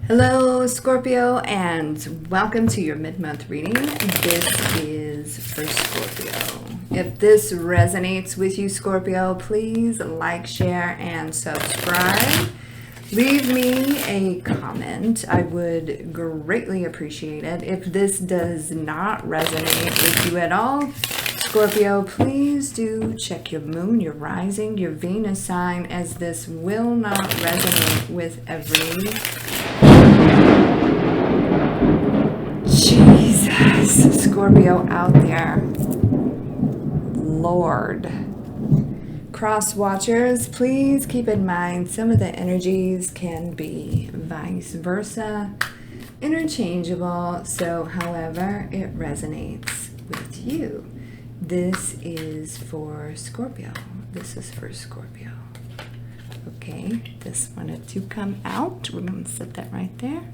Hello, Scorpio, and welcome to your mid-month reading. This is for Scorpio. If this resonates with you, Scorpio, please like, share, and subscribe. Leave me a comment. I would greatly appreciate it. If this does not resonate with you at all, Scorpio, please do check your moon, your rising, your Venus sign, as this will not resonate with every Jesus Scorpio out there. Lord. Cross watchers, please keep in mind some of the energies can be vice versa, interchangeable, so however it resonates with you. This is for Scorpio. This is for Scorpio. Okay, this wanted to come out. We're going to set that right there.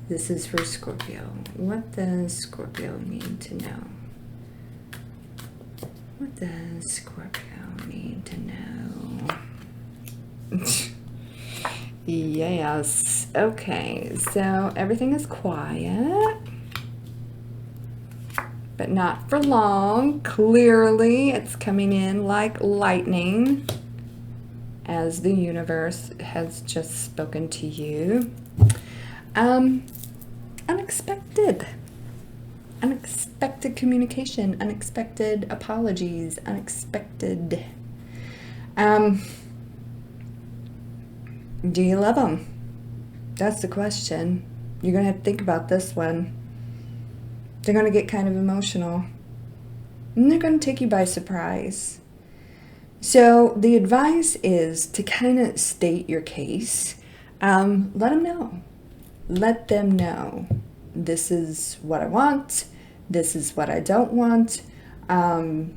This is for Scorpio. What does Scorpio need to know? What does Scorpio need to know? Yes. Okay, so everything is quiet, but not for long. Clearly, it's coming in like lightning, as the universe has just spoken to you. Unexpected communication, unexpected apologies, unexpected. Do you love them? That's the question. You're going to have to think about this one. They're going to get kind of emotional, and they're going to take you by surprise. So the advice is to kind of state your case. Let them know. Let them know. This is what I want. This is what I don't want. And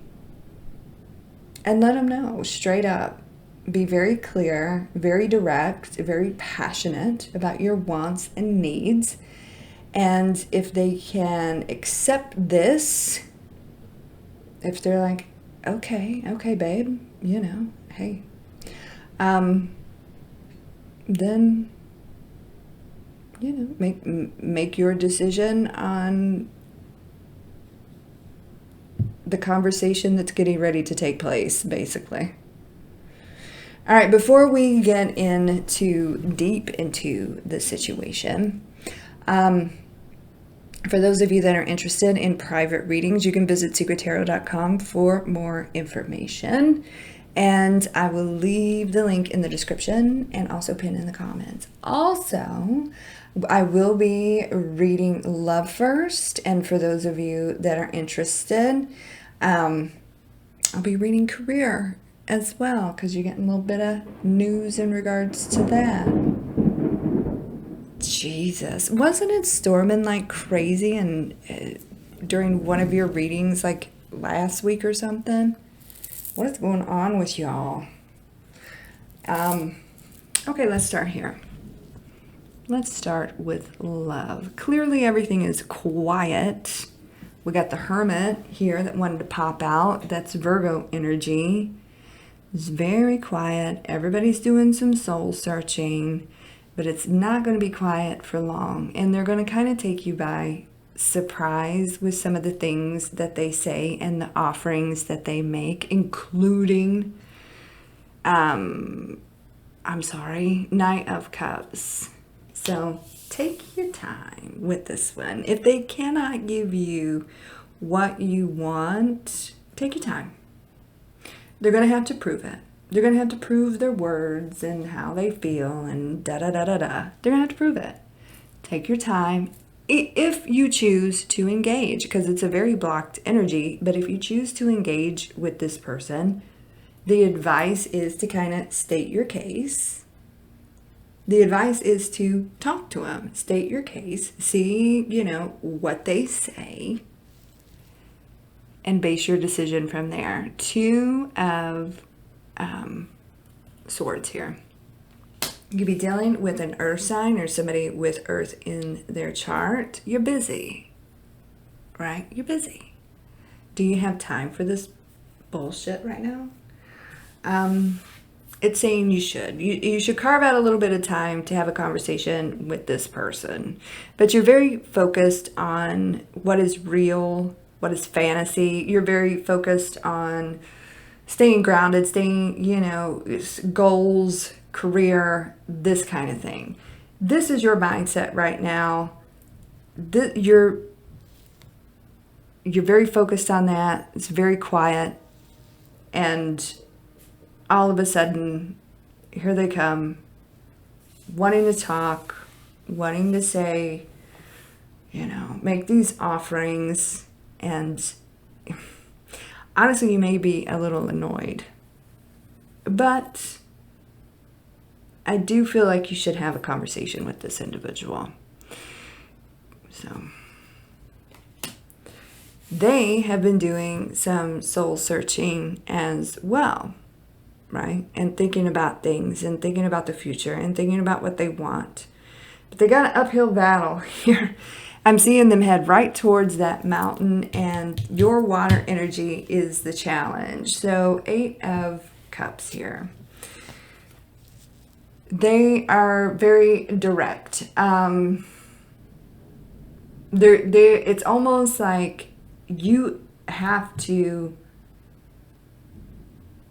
let them know straight up. Be very clear, very direct, very passionate about your wants and needs. And if they can accept this, if they're like, okay, babe, hey, then, make your decision on the conversation that's getting ready to take place, basically. All right, before we get deep into the situation, for those of you that are interested in private readings, you can visit secrettarot.com for more information. And I will leave the link in the description and also pin in the comments. Also, I will be reading Love First. And for those of you that are interested, I'll be reading Career as well, because you're getting a little bit of news in regards to that. Jesus, wasn't it storming like crazy and during one of your readings like last week or something? What is going on with y'all? Okay, let's start here. Let's start with love. Clearly everything is quiet. We got the Hermit here that wanted to pop out. That's Virgo energy. It's very quiet. Everybody's doing some soul searching, but it's not going to be quiet for long. And they're going to kind of take you by surprise with some of the things that they say and the offerings that they make, including, Knight of Cups. So take your time with this one. If they cannot give you what you want, take your time. They're going to have to prove it. They're going to have to prove their words and how they feel and da-da-da-da-da. They're going to have to prove it. Take your time. If you choose to engage, because it's a very blocked energy, but if you choose to engage with this person, the advice is to kind of state your case. The advice is to talk to them, state your case, see, what they say, and base your decision from there. Two of Swords here. You could be dealing with an earth sign or somebody with earth in their chart. You're busy, right? You're busy. Do you have time for this bullshit right now? it's saying you should. You should carve out a little bit of time to have a conversation with this person. But you're very focused on what is real, what is fantasy. You're very focused on staying grounded, staying, goals, career, this kind of thing. This is your mindset right now. You're very focused on that. It's very quiet. And all of a sudden, here they come, wanting to talk, wanting to say, make these offerings. And honestly, you may be a little annoyed. But I do feel like you should have a conversation with this individual. So they have been doing some soul searching as well, right? And thinking about things and thinking about the future and thinking about what they want. But they got an uphill battle here. I'm seeing them head right towards that mountain, and your water energy is the challenge. So 8 of Cups here. They are very direct. It's almost like you have to,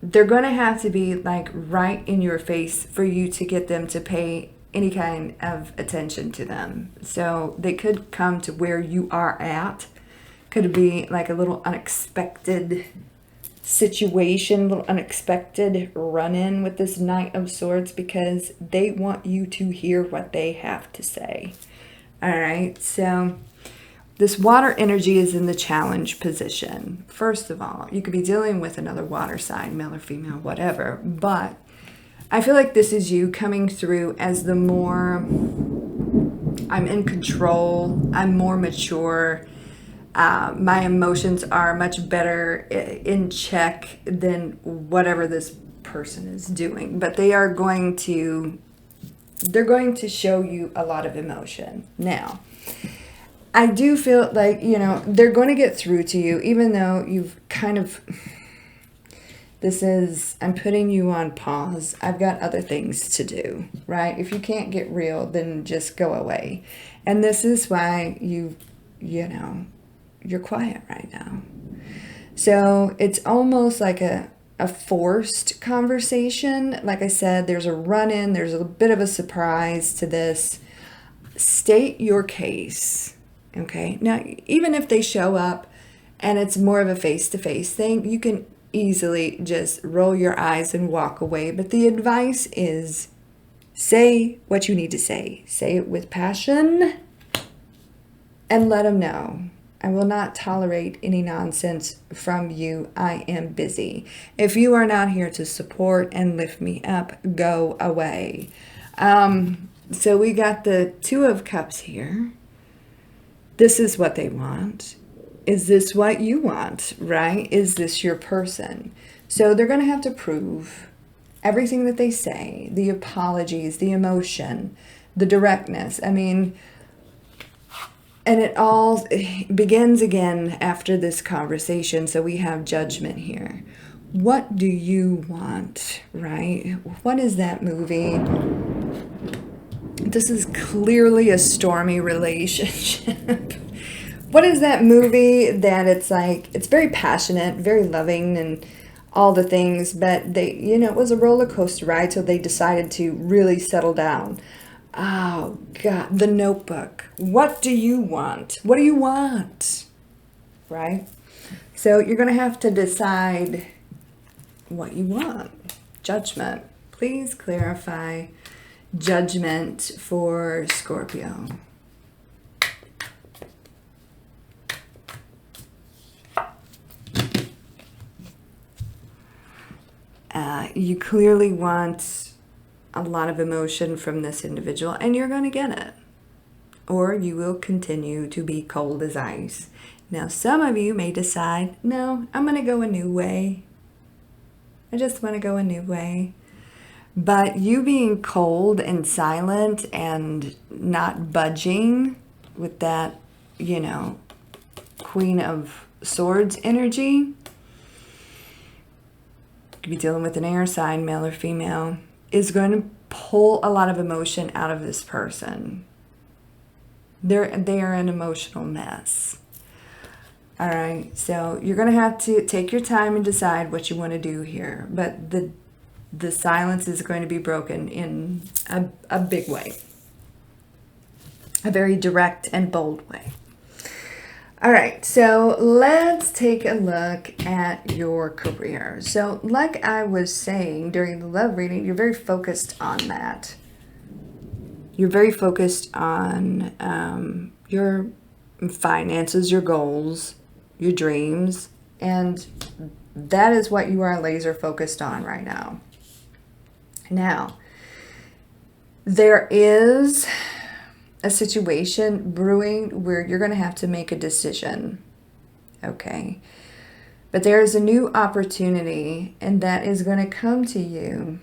they're going to have to be like right in your face for you to get them to pay any kind of attention to them. So they could come to where you are at. Could be like a little unexpected situation, little unexpected run-in with this Knight of Swords, because they want you to hear what they have to say. All right, so this water energy is in the challenge position. First of all, you could be dealing with another water sign, male or female, whatever, but I feel like this is you coming through as the more, I'm in control, I'm more mature, my emotions are much better in check than whatever this person is doing. But they're going to show you a lot of emotion. Now, I do feel like, they're going to get through to you, even though you've kind of, I'm putting you on pause. I've got other things to do, right? If you can't get real, then just go away. And this is why you're quiet right now. So it's almost like a forced conversation. Like I said, there's a run-in, there's a bit of a surprise to this. State your case, okay? Now, even if they show up and it's more of a face-to-face thing, you can easily just roll your eyes and walk away. But the advice is, say what you need to say. Say it with passion and let them know. I will not tolerate any nonsense from you. I am busy. If you are not here to support and lift me up, go away. So we got the 2 of Cups here. This is what they want. Is this what you want, right? Is this your person? So they're going to have to prove everything that they say, the apologies, the emotion, the directness. I mean, and it all begins again after this conversation. So we have Judgment here. What do you want, right? What is that movie? This is clearly a stormy relationship. What is that movie that it's like, it's very passionate, very loving and all the things, but they, it was a roller coaster ride till they decided to really settle down. Oh, God, The Notebook. What do you want? What do you want? Right? So you're going to have to decide what you want. Judgment. Please clarify Judgment for Scorpio. You clearly want a lot of emotion from this individual, and you're going to get it. Or you will continue to be cold as ice. Now, some of you may decide, no, I'm going to go a new way. I just want to go a new way. But you being cold and silent and not budging with that, Queen of Swords energy, could be dealing with an air sign, male or female, is going to pull a lot of emotion out of this person. They are an emotional mess. All right, so you're going to have to take your time and decide what you want to do here. But the silence is going to be broken in a big way. A very direct and bold way. All right, so let's take a look at your career. So like I was saying during the love reading, you're very focused on that. You're very focused on your finances, your goals, your dreams, and that is what you are laser focused on right now. Now, there is a situation brewing where you're going to have to make a decision, okay? But there is a new opportunity, and that is going to come to you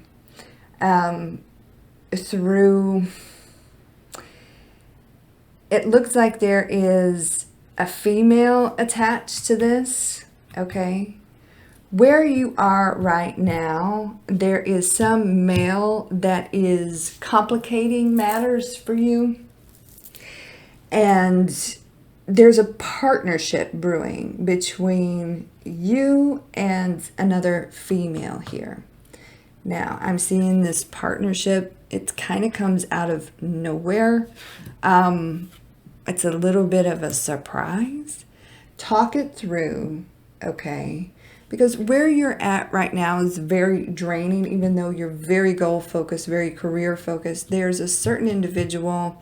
through, it looks like there is a female attached to this, okay? Where you are right now, there is some male that is complicating matters for you. And there's a partnership brewing between you and another female here. Now, I'm seeing this partnership. It kind of comes out of nowhere. It's a little bit of a surprise. Talk it through, okay? Because where you're at right now is very draining, even though you're very goal-focused, very career-focused. There's a certain individual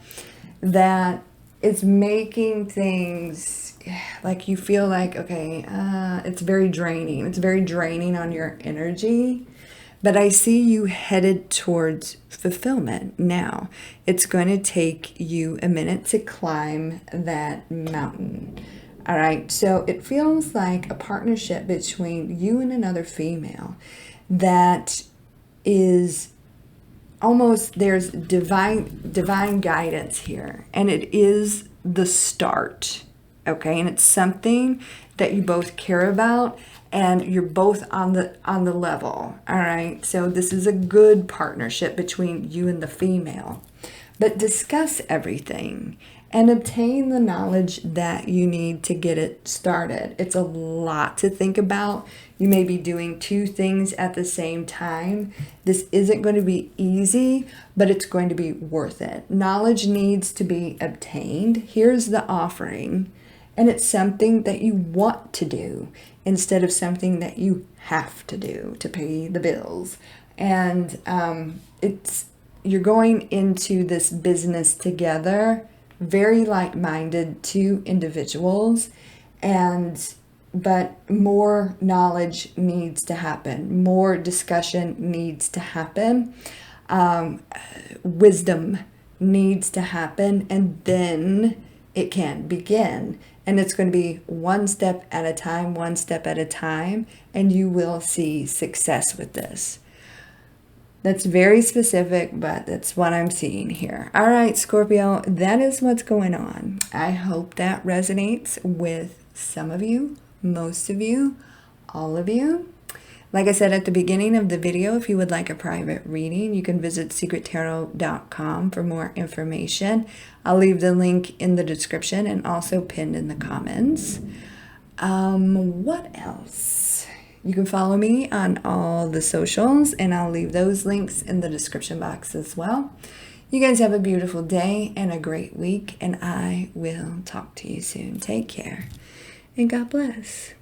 that is making things like you feel like, okay, it's very draining. It's very draining on your energy. But I see you headed towards fulfillment now. It's going to take you a minute to climb that mountain. All right, so it feels like a partnership between you and another female that is almost, there's divine guidance here, and it is the start, okay? And it's something that you both care about, and you're both on the level, all right? So this is a good partnership between you and the female. But discuss everything and obtain the knowledge that you need to get it started. It's a lot to think about. You may be doing two things at the same time. This isn't going to be easy, but it's going to be worth it. Knowledge needs to be obtained. Here's the offering, and it's something that you want to do instead of something that you have to do to pay the bills. And you're going into this business together, very like-minded two individuals, but more knowledge needs to happen, more discussion needs to happen, wisdom needs to happen, and then it can begin. And it's going to be one step at a time, and you will see success with this. That's very specific, but that's what I'm seeing here. All right, Scorpio, that is what's going on. I hope that resonates with some of you, most of you, all of you. Like I said at the beginning of the video, if you would like a private reading, you can visit secrettarot.com for more information. I'll leave the link in the description and also pinned in the comments. What else? You can follow me on all the socials, and I'll leave those links in the description box as well. You guys have a beautiful day and a great week, and I will talk to you soon. Take care, and God bless.